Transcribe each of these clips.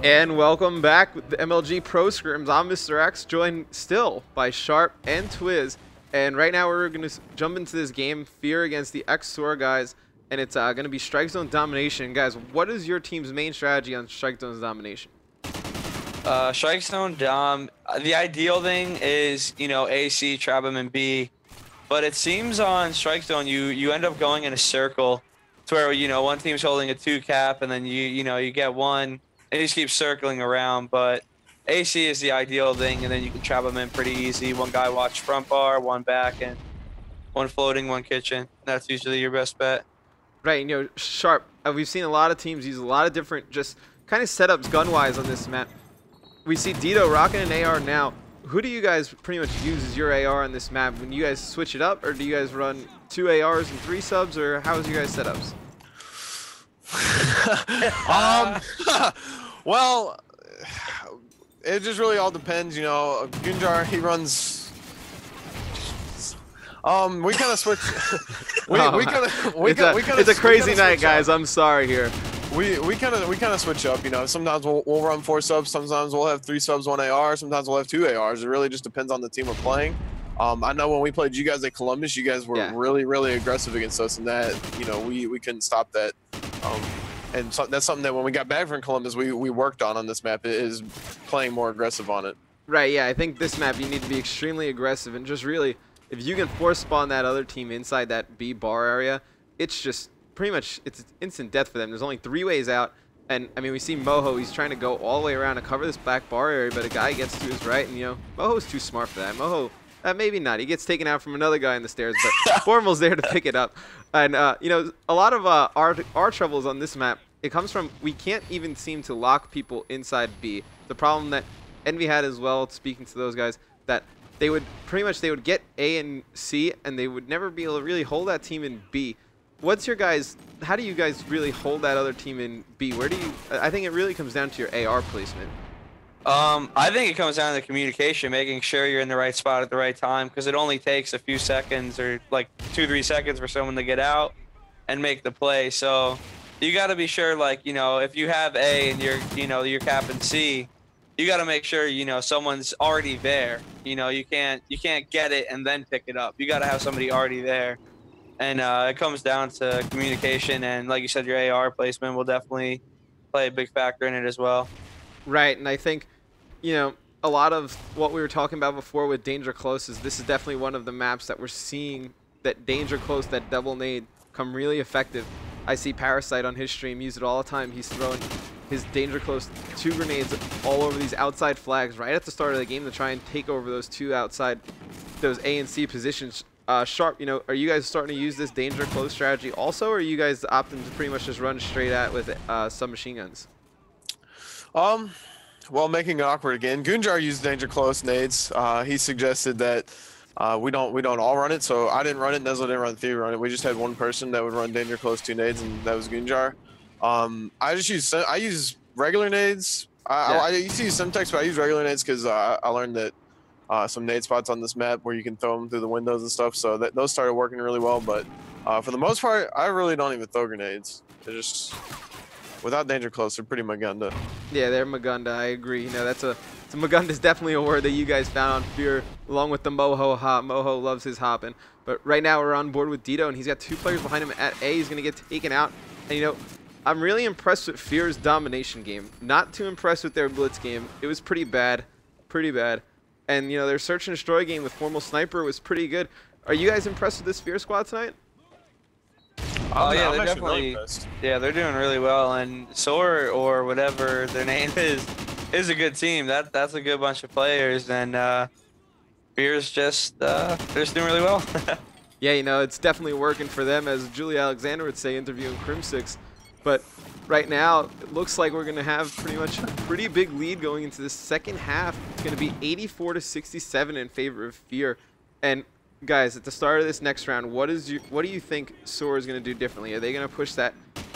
And welcome back with the MLG ProScrims. I'm Mr. X, joined still by Sharp and Twiz. And right now we're going to jump into this game, FeaR against the Ex-SoaR guys. And it's going to be Strike Zone Domination. Guys, what is your team's main strategy on Strike Zone Domination? Strike Zone Dom, the ideal thing is, AC, trap him, and B. But it seems on Strike Zone, you end up going in a circle to where, one team's holding a 2 cap, and then you get one. And you just keep circling around, but AC is the ideal thing, and then you can trap them in pretty easy. One guy watch front bar, one back, and one floating, one kitchen. That's usually your best bet. Right, Sharp, we've seen a lot of teams use a lot of different just kind of setups gun-wise on this map. We see Dito rocking an AR now. Who do you guys pretty much use as your AR on this map? When you guys switch it up, or do you guys run 2 ARs and 3 subs, or how's your guys' setups? Well, it just really all depends, Gunjar, he runs. We kind of switch. It's a crazy night, guys. I'm sorry here. We kind of switch up, Sometimes we'll run 4 subs. Sometimes we'll have 3 subs, 1 AR. Sometimes we'll have 2 ARs. It really just depends on the team we're playing. I know when we played you guys at Columbus, you guys were really aggressive against us, and that we couldn't stop that. And so that's something that when we got back from Columbus, we worked on this map, is playing more aggressive on it. Right, yeah, I think this map you need to be extremely aggressive, and just really, if you can force spawn that other team inside that B bar area, it's just pretty much, it's instant death for them. There's only 3 ways out, and I mean, we see Moho, he's trying to go all the way around to cover this back bar area, but a guy gets to his right, and Moho's too smart for that. Moho, maybe not. He gets taken out from another guy in the stairs, but Formal's there to pick it up. And, a lot of our troubles on this map, it comes from we can't even seem to lock people inside B. The problem that Envy had as well, speaking to those guys, that they would get A and C, and they would never be able to really hold that team in B. How do you guys really hold that other team in B? I think it really comes down to your AR placement. I think it comes down to communication, making sure you're in the right spot at the right time, because it only takes a few seconds, or like 2-3 seconds for someone to get out and make the play. So you got to be sure, if you have A and you're capping C, you got to make sure someone's already there. You can't get it and then pick it up. You got to have somebody already there, and it comes down to communication, and like you said, your AR placement will definitely play a big factor in it as well. Right, and I think, a lot of what we were talking about before with Danger Close is this is definitely one of the maps that we're seeing that Danger Close, that double nade, come really effective. I see Parasite on his stream use it all the time. He's throwing his Danger Close 2 grenades all over these outside flags right at the start of the game to try and take over those 2 outside, those A and C positions. Sharp, are you guys starting to use this Danger Close strategy also, or are you guys opting to pretty much just run straight at with submachine guns? Well, making it awkward again, Gunjar used Danger Close nades. He suggested that we don't all run it, so I didn't run it. Nezla didn't run it. Run it. We just had one person that would run Danger Close 2 nades, and that was Gunjar. I use regular nades. I used to use Semtex, but I use regular nades because I learned that some nade spots on this map where you can throw them through the windows and stuff. So those started working really well. But for the most part, I really don't even throw grenades. They're just, without Danger Close, they're pretty Magunda. Yeah, they're Magunda. I agree. Magunda is definitely a word that you guys found on FeaR, along with the Moho hop. Moho loves his hopping. But right now we're on board with Dito, and he's got 2 players behind him at A. He's going to get taken out. And, I'm really impressed with FeaR's domination game. Not too impressed with their blitz game. It was pretty bad. Pretty bad. And, their search and destroy game with Formal Sniper was pretty good. Are you guys impressed with this FeaR squad tonight? Oh, yeah, they're definitely, they're doing really well. And SoaR, or whatever their name is a good team. That's a good bunch of players, and FeaR's they're just doing really well. Yeah, it's definitely working for them, as Julie Alexander would say, interviewing Crim6. But right now, it looks like we're going to have pretty much a pretty big lead going into the second half. It's going to be 84-67 in favor of FeaR. And guys, at the start of this next round, what do you think SoaR is going to do differently? Are they going to push that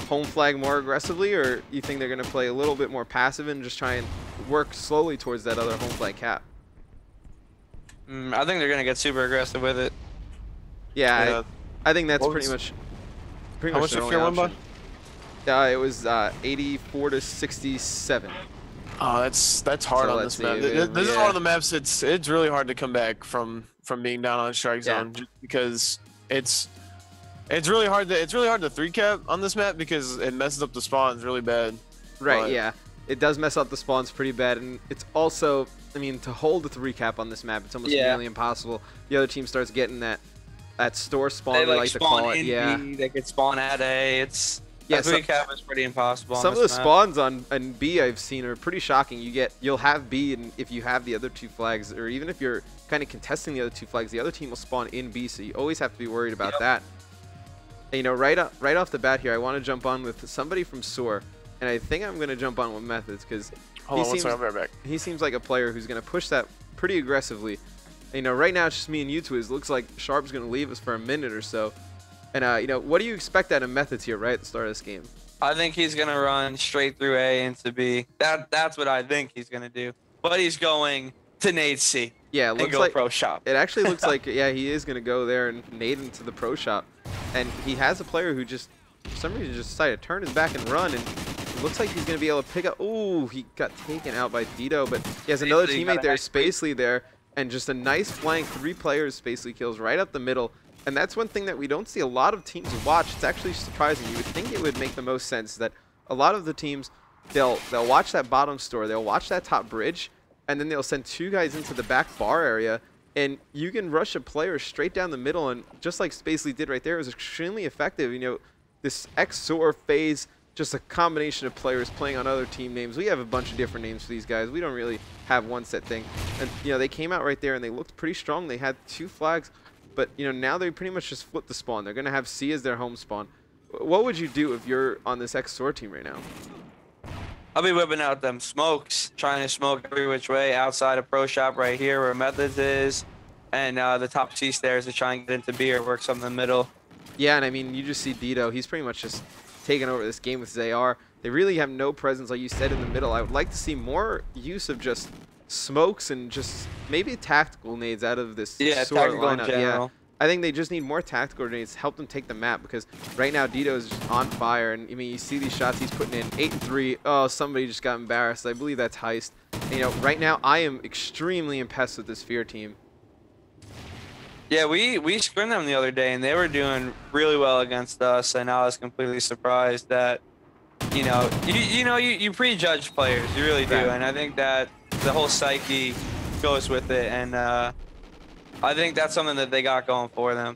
home flag more aggressively, or you think they're going to play a little bit more passive and just try and work slowly towards that other home flag cap? I think they're going to get super aggressive with it. Yeah, I think that's pretty much How much did FeaR win by? It was 84-67. Oh, that's hard So on let's this map. see, This is yeah. one of the maps. It's really hard to come back from being down on strike Yeah. zone, just because it's really hard to 3-cap on this map because it messes up the spawns really bad. Right, But yeah. It does mess up the spawns pretty bad, and it's also, I mean, to hold a 3-cap on this map, it's almost nearly impossible. The other team starts getting that STARCRAFT spawn, They we like to call it. in Yeah. B, they could spawn at A. It's Yeah, 3-cap is pretty impossible. Some on of the this map. spawns on B I've seen are pretty shocking. You'll have B, and if you have the other 2 flags, or even if you're kind of contesting the other 2 flags, the other team will spawn in B, so you always have to be worried about that. And, you know, right off the bat here, I want to jump on with somebody from SoaR, and I think I'm going to jump on with Methods because he seems like a player who's going to push that pretty aggressively. And, you know, right now it's just me and you two. It looks like Sharp's going to leave us for a minute or so. And, you know, what do you expect out of Methods here right at the start of this game? I think he's going to run straight through A into B. That's what I think he's going to do. But he's going to nade C. Yeah, it looks like pro shop. It actually looks like, yeah, he is going to go there and nade into the pro shop. And he has a player who just, for some reason, just decided to turn his back and run. And it looks like he's going to be able to pick up. Ooh, he got taken out by Dito. But he has another teammate there, Spacely there. And just a nice flank, 3 players Spacely kills right up the middle. And that's one thing that we don't see a lot of teams watch. It's actually surprising. You would think it would make the most sense that a lot of the teams, they'll watch that bottom store, they'll watch that top bridge, and then they'll send 2 guys into the back bar area, and you can rush a player straight down the middle, and just like Spacely did right there, it was extremely effective. You know, this Ex-SoaR phase, just a combination of players playing on other team names. We have a bunch of different names for these guys. We don't really have one set thing. And, you know, they came out right there, and they looked pretty strong. They had 2 flags. But, you know, now they pretty much just flip the spawn. They're going to have C as their home spawn. What would you do if you're on this Ex-SoaR team right now? I'll be whipping out them smokes, trying to smoke every which way outside of pro shop right here where Methods is. And the top C stairs to try and get into B or work something in the middle. Yeah, and I mean, you just see Dito. He's pretty much just taking over this game with STARCRAFT. They really have no presence, like you said, in the middle. I would like to see more use of just smokes and just maybe tactical nades out of this SoaR lineup. Yeah, I think they just need more tactical nades to help them take the map, because right now Dito is just on fire. And I mean, you see these shots he's putting in, 8 and 3. Oh, somebody just got embarrassed. I believe that's Heist. And, you know, right now I am extremely impressed with this FeaR team. Yeah, we scrimmed them the other day, and they were doing really well against us, and I was completely surprised that, you know, you prejudge players, you really do, and I think that the whole psyche goes with it, and I think that's something that they got going for them.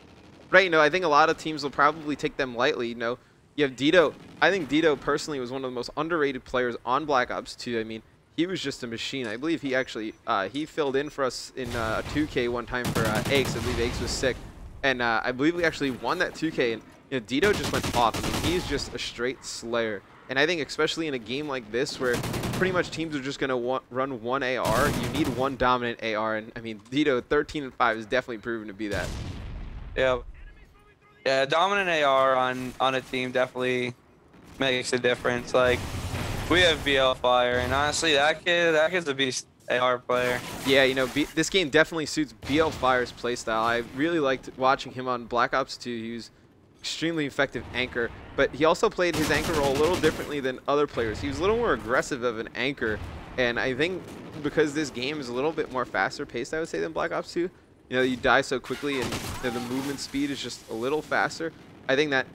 Right, you know, I think a lot of teams will probably take them lightly. You know, you have Dito. I think Dito personally was one of the most underrated players on Black Ops 2. I mean, he was just a machine. I believe he actually he filled in for us in a 2K one time for Aches. I believe Aches was sick, and I believe we actually won that 2K. And you know, Dito just went off. I mean, he's just a straight slayer. And I think especially in a game like this where pretty much teams are just going to run one AR, you need one dominant AR. And I mean, Dito 13 and 5 is definitely proven to be that. Yeah. Yeah, dominant AR on a team definitely makes a difference. Like, we have BL-FeaR, and honestly, that kid's a beast AR player. Yeah, you know, this game definitely suits BL-FeaR's playstyle. I really liked watching him on Black Ops 2. He was extremely effective anchor, but he also played his anchor role a little differently than other players. He was a little more aggressive of an anchor, and I think because this game is a little bit more faster paced, I would say, than Black Ops 2. You know, you die so quickly, and you know, the movement speed is just a little faster. I think that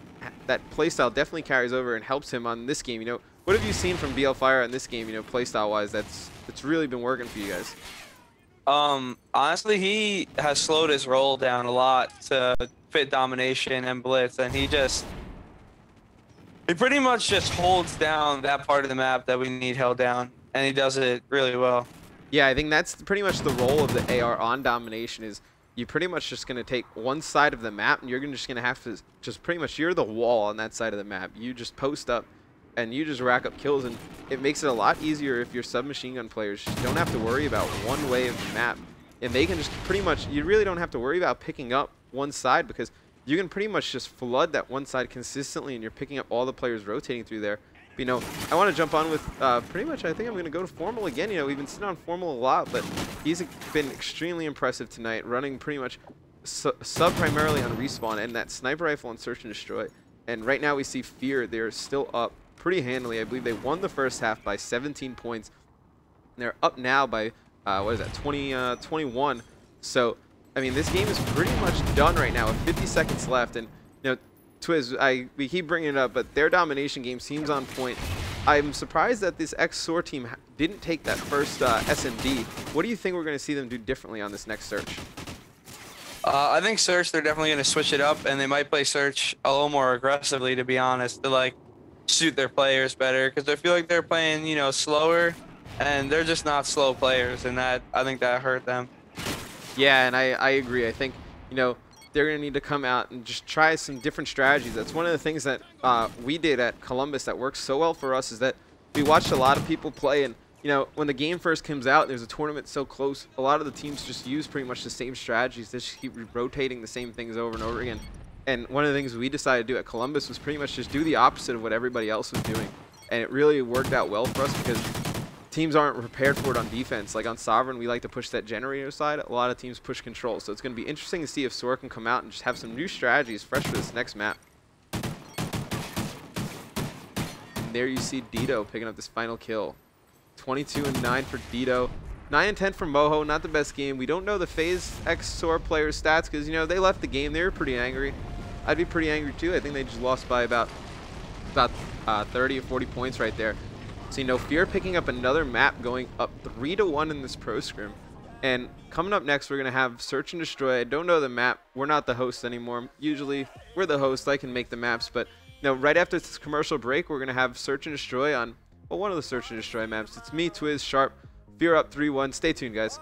playstyle definitely carries over and helps him on this game. You know, what have you seen from BL-FeaR in this game, you know, playstyle-wise, that's really been working for you guys? Honestly, he has slowed his roll down a lot to fit domination and blitz, and he pretty much just holds down that part of the map that we need held down, and he does it really well. Yeah, I think that's pretty much the role of the AR on domination, is you pretty much just going to take one side of the map, and you're just going to have to just pretty much, you're the wall on that side of the map. You just post up and you just rack up kills, and it makes it a lot easier if you're submachine gun players. You don't have to worry about one way of the map, and they can just pretty much, you really don't have to worry about picking up one side, because you can pretty much just flood that one side consistently, and you're picking up all the players rotating through there. But, you know, I want to jump on with pretty much, I think I'm going to go to Formal again. You know, we've been sitting on Formal a lot, but he's been extremely impressive tonight, running pretty much sub primarily on respawn and that sniper rifle on search and destroy. And right now we see FeaR, they're still up pretty handily. I believe they won the first half by 17 points. They're up now by, what is that, 21. So, I mean, this game is pretty much done right now with 50 seconds left. And, you know, Twiz, we keep bringing it up, but their domination game seems on point. I'm surprised that this Ex-SoaR team didn't take that first SMD. What do you think we're going to see them do differently on this next search? I think search, they're definitely going to switch it up, and they might play search a little more aggressively, to be honest, to like suit their players better, because I feel like they're playing, you know, slower, and they're just not slow players, and I think that hurt them. Yeah, and I agree. I think, you know, they're going to need to come out and just try some different strategies. That's one of the things that we did at Columbus that works so well for us, is that we watched a lot of people play, and you know, when the game first comes out, there's a tournament so close, a lot of the teams just use pretty much the same strategies. They just keep rotating the same things over and over again. And one of the things we decided to do at Columbus was pretty much just do the opposite of what everybody else was doing. And it really worked out well for us because teams aren't prepared for it on defense. Like on Sovereign, we like to push that generator side. A lot of teams push control. So it's going to be interesting to see if SoaR can come out and just have some new strategies fresh for this next map. And there you see Dito picking up this final kill. 22-9 for Dito. 9-10 for Moho. Not the best game. We don't know the FaZe Ex-SoaR players' stats because, you know, they left the game. They were pretty angry. I'd be pretty angry too. I think they just lost by about 30 or 40 points right there. So, you know, FeaR picking up another map, going up 3-1 in this pro scrim. And coming up next, we're going to have Search and Destroy. I don't know the map. We're not the host anymore. Usually, we're the host. I can make the maps. But, you know, right after this commercial break, we're going to have Search and Destroy on, well, one of the Search and Destroy maps. It's me, Twiz, Sharp. FeaR up 3-1. Stay tuned, guys.